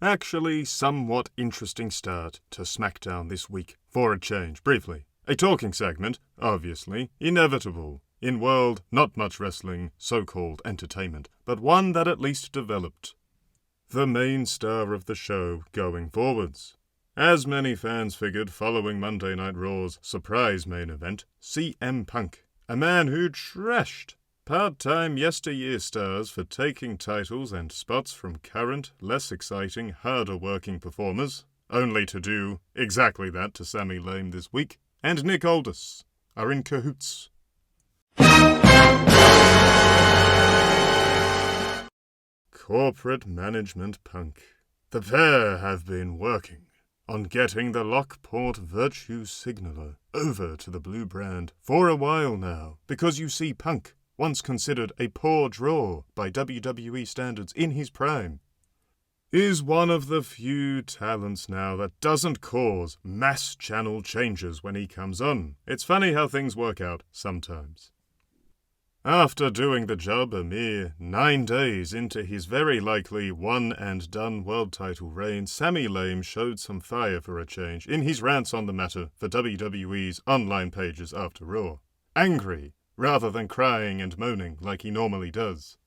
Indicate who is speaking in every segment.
Speaker 1: Actually, somewhat interesting start to SmackDown this week, for a change, briefly. A talking segment, obviously, inevitable. In world, not much wrestling, so-called entertainment, but one that at least developed. The main star of the show going forwards. As many fans figured following Monday Night Raw's surprise main event, CM Punk, a man who trashed part-time yesteryear stars for taking titles and spots from current, less exciting, harder-working performers, only to do exactly that to Sami Zayn this week, and Nick Aldis are in cahoots. Corporate management Punk. The pair have been working on getting the Lockport Virtue Signaler over to the Blue brand for a while now, because you see Punk, once considered a poor draw by WWE standards in his prime, is one of the few talents now that doesn't cause mass channel changes when he comes on. It's funny how things work out sometimes. After doing the job a mere 9 days into his very likely one-and-done world title reign, Sami Zayn showed some fire for a change in his rants on the matter for WWE's online pages after Raw. Angry, rather than crying and moaning like he normally does.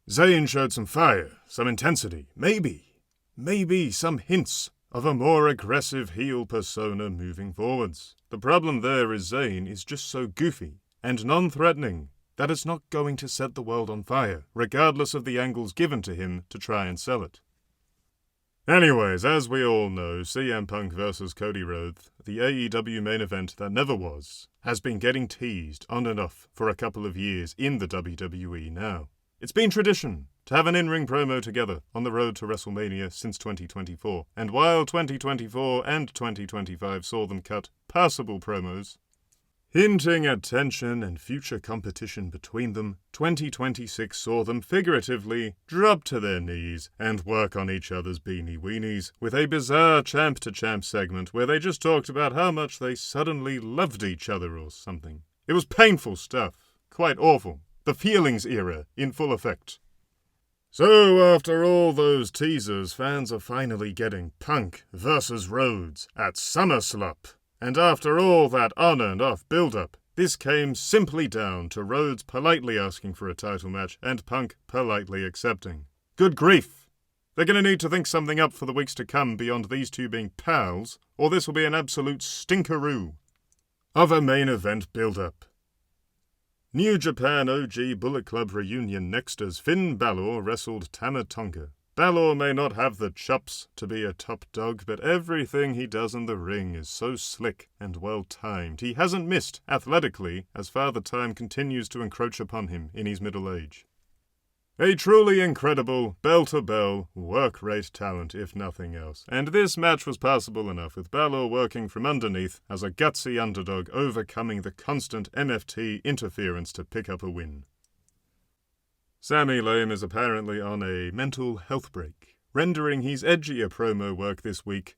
Speaker 1: Zayn showed some fire, some intensity, maybe some hints of a more aggressive heel persona moving forwards. The problem there is Zayn is just so goofy and non-threatening that it's not going to set the world on fire, regardless of the angles given to him to try and sell it. Anyways, as we all know, CM Punk vs. Cody Rhodes, the AEW main event that never was, has been getting teased on and off for a couple of years in the WWE now. It's been tradition to have an in-ring promo together on the road to WrestleMania since 2024, and while 2024 and 2025 saw them cut passable promos, hinting at tension and future competition between them, 2026 saw them figuratively drop to their knees and work on each other's beanie weenies with a bizarre champ-to-champ segment where they just talked about how much they suddenly loved each other or something. It was painful stuff. Quite awful. The feelings era in full effect. So after all those teasers, fans are finally getting Punk versus Rhodes at SummerSlam. And after all that on and off build-up, this came simply down to Rhodes politely asking for a title match and Punk politely accepting. Good grief! They're going to need to think something up for the weeks to come beyond these two being pals, or this will be an absolute stinkeroo of a main event build-up. New Japan OG Bullet Club reunion next as Finn Balor wrestled Tama Tonga. Balor may not have the chops to be a top dog, but everything he does in the ring is so slick and well-timed. He hasn't missed athletically as Father Time continues to encroach upon him in his middle age. A truly incredible, bell-to-bell, work-rate talent, if nothing else. And this match was passable enough, with Balor working from underneath as a gutsy underdog overcoming the constant MFT interference to pick up a win. Sami Zayn is apparently on a mental health break, rendering his edgier promo work this week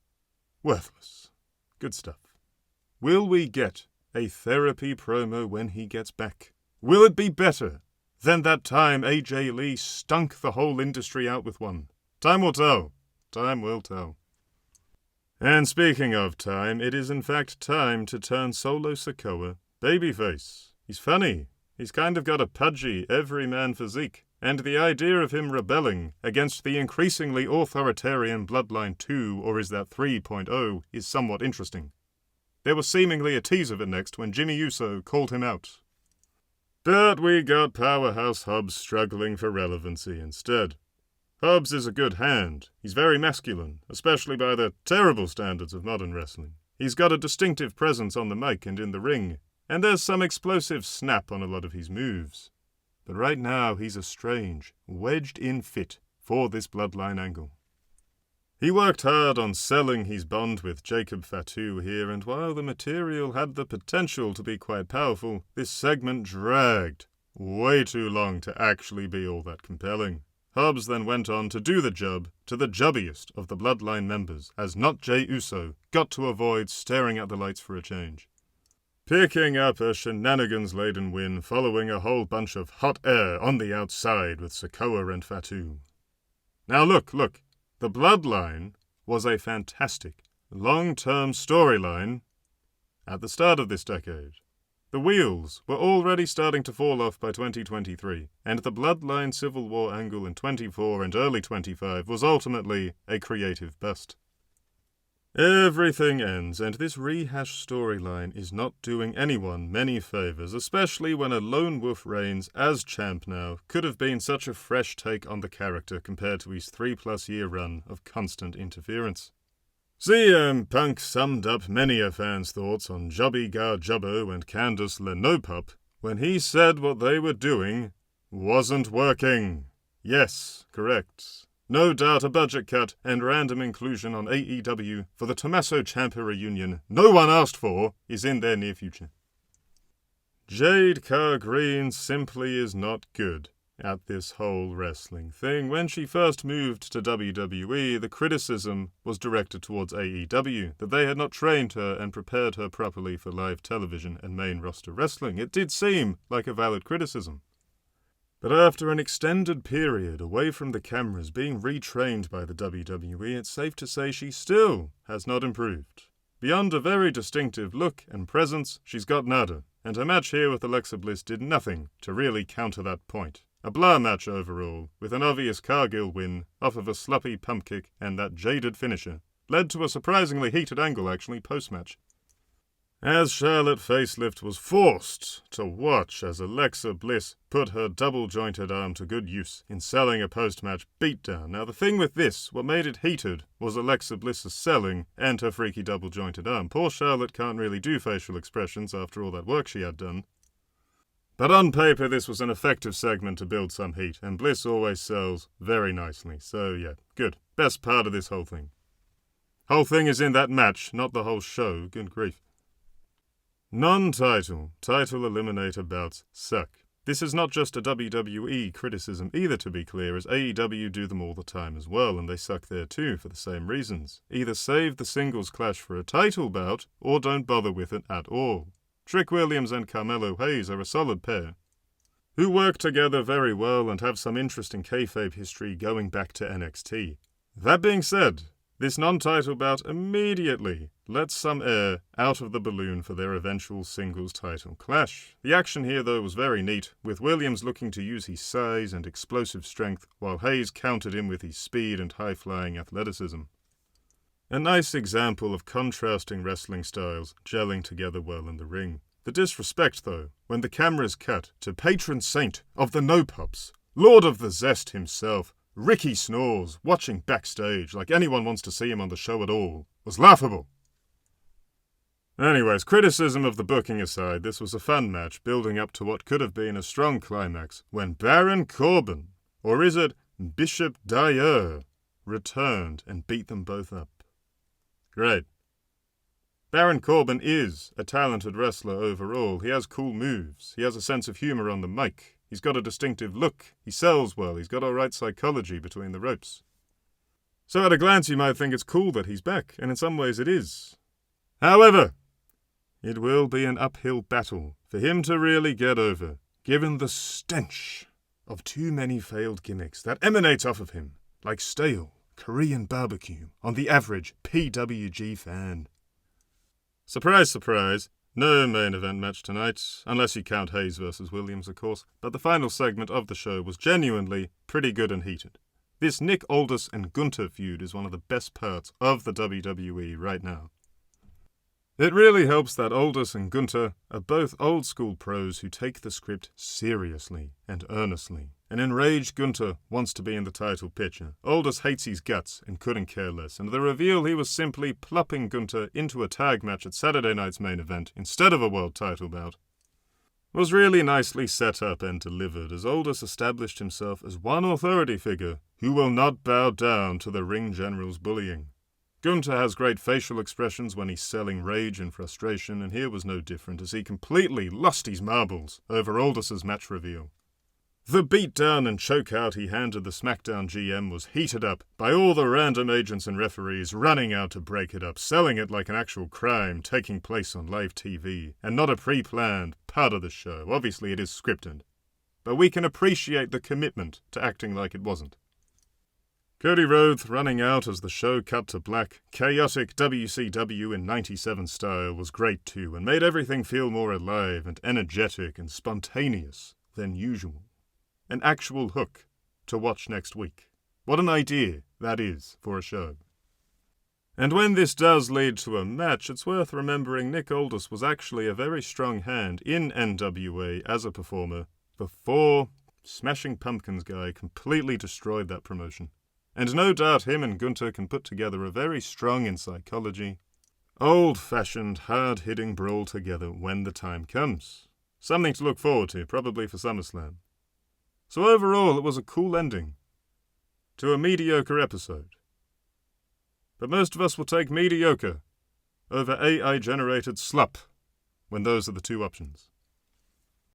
Speaker 1: worthless. Good stuff. Will we get a therapy promo when he gets back? Will it be better than that time AJ Lee stunk the whole industry out with one? Time will tell. Time will tell. And speaking of time, it is in fact time to turn Solo Sikoa babyface. He's funny. He's kind of got a pudgy, everyman physique, and the idea of him rebelling against the increasingly authoritarian Bloodline 2, or is that 3.0, is somewhat interesting. There was seemingly a tease of it next when Jimmy Uso called him out. But we got Powerhouse Hobbs struggling for relevancy instead. Hobbs is a good hand. He's very masculine, especially by the terrible standards of modern wrestling. He's got a distinctive presence on the mic and in the ring, and there's some explosive snap on a lot of his moves. But right now he's a strange, wedged-in fit for this Bloodline angle. He worked hard on selling his bond with Jacob Fatu here, and while the material had the potential to be quite powerful, this segment dragged way too long to actually be all that compelling. Hobbs then went on to do the job to the jubbiest of the Bloodline members, as not Jey Uso got to avoid staring at the lights for a change, picking up a shenanigans-laden win following a whole bunch of hot air on the outside with Sikoa and Fatu. Now look, The Bloodline was a fantastic, long-term storyline at the start of this decade. The wheels were already starting to fall off by 2023, and the Bloodline Civil War angle in 24 and early 25 was ultimately a creative bust. Everything ends, and this rehashed storyline is not doing anyone many favours, especially when a lone wolf reigns as champ now could have been such a fresh take on the character compared to his 3+ year run of constant interference. CM Punk summed up many a fan's thoughts on Jobby Gar Jobbo and Candice LeNopup when he said what they were doing wasn't working. Yes, correct. No doubt a budget cut and random inclusion on AEW for the Tommaso Ciampa reunion no one asked for is in their near future. Jade Cargill simply is not good at this whole wrestling thing. When she first moved to WWE, the criticism was directed towards AEW, that they had not trained her and prepared her properly for live television and main roster wrestling. It did seem like a valid criticism. But after an extended period away from the cameras being retrained by the WWE, it's safe to say she still has not improved. Beyond a very distinctive look and presence, she's got nada, and her match here with Alexa Bliss did nothing to really counter that point. A blah match overall, with an obvious Cargill win off of a sloppy pump kick and that jaded finisher. Led to a surprisingly heated angle actually post-match. As Charlotte Facelift was forced to watch as Alexa Bliss put her double-jointed arm to good use in selling a post-match beatdown. Now the thing with this, what made it heated, was Alexa Bliss's selling and her freaky double-jointed arm. Poor Charlotte can't really do facial expressions after all that work she had done. But on paper this was an effective segment to build some heat, and Bliss always sells very nicely. So yeah, good. Best part of this whole thing. Whole thing is in that match, not the whole show. Good grief. Non-title, title eliminator bouts suck. This is not just a WWE criticism either, to be clear, as AEW do them all the time as well, and they suck there too for the same reasons. Either save the singles clash for a title bout, or don't bother with it at all. Trick Williams and Carmelo Hayes are a solid pair, who work together very well and have some interesting kayfabe history going back to NXT. That being said, this non-title bout immediately lets some air out of the balloon for their eventual singles title clash. The action here, though, was very neat, with Williams looking to use his size and explosive strength, while Hayes countered him with his speed and high-flying athleticism. A nice example of contrasting wrestling styles gelling together well in the ring. The disrespect, though, when the cameras cut to patron saint of the no-pups, Lord of the Zest himself, Ricky Snores, watching backstage like anyone wants to see him on the show at all, was laughable. Anyways, criticism of the booking aside, this was a fun match building up to what could have been a strong climax when Baron Corbin, or is it Bishop Dyer, returned and beat them both up. Great. Baron Corbin is a talented wrestler overall. He has cool moves. He has a sense of humor on the mic. He's got a distinctive look. He sells well. He's got alright psychology between the ropes. So at a glance you might think it's cool that he's back, and in some ways it is. However, it will be an uphill battle for him to really get over, given the stench of too many failed gimmicks that emanates off of him, like stale Korean barbecue on the average PWG fan. Surprise, surprise, no main event match tonight, unless you count Hayes versus Williams, of course, but the final segment of the show was genuinely pretty good and heated. This Nick Aldis and Gunther feud is one of the best parts of the WWE right now. It really helps that Aldis and Gunther are both old-school pros who take the script seriously and earnestly. An enraged Gunther wants to be in the title picture. Aldis hates his guts and couldn't care less, and the reveal he was simply plopping Gunther into a tag match at Saturday night's main event instead of a world title bout was really nicely set up and delivered, as Aldis established himself as one authority figure who will not bow down to the ring general's bullying. Gunther has great facial expressions when he's selling rage and frustration, and here was no different as he completely lost his marbles over Aldis's match reveal. The beatdown and chokeout he handed the SmackDown GM was heated up by all the random agents and referees running out to break it up, selling it like an actual crime taking place on live TV, and not a pre-planned part of the show. Obviously it is scripted, but we can appreciate the commitment to acting like it wasn't. Cody Rhodes running out as the show cut to black, chaotic WCW in 97 style was great too, and made everything feel more alive and energetic and spontaneous than usual. An actual hook to watch next week. What an idea that is for a show. And when this does lead to a match, it's worth remembering Nick Aldis was actually a very strong hand in NWA as a performer before Smashing Pumpkins guy completely destroyed that promotion. And no doubt him and Gunther can put together a very strong in psychology, old-fashioned, hard-hitting brawl together when the time comes. Something to look forward to, probably for SummerSlam. So overall, it was a cool ending to a mediocre episode. But most of us will take mediocre over AI-generated slop when those are the two options.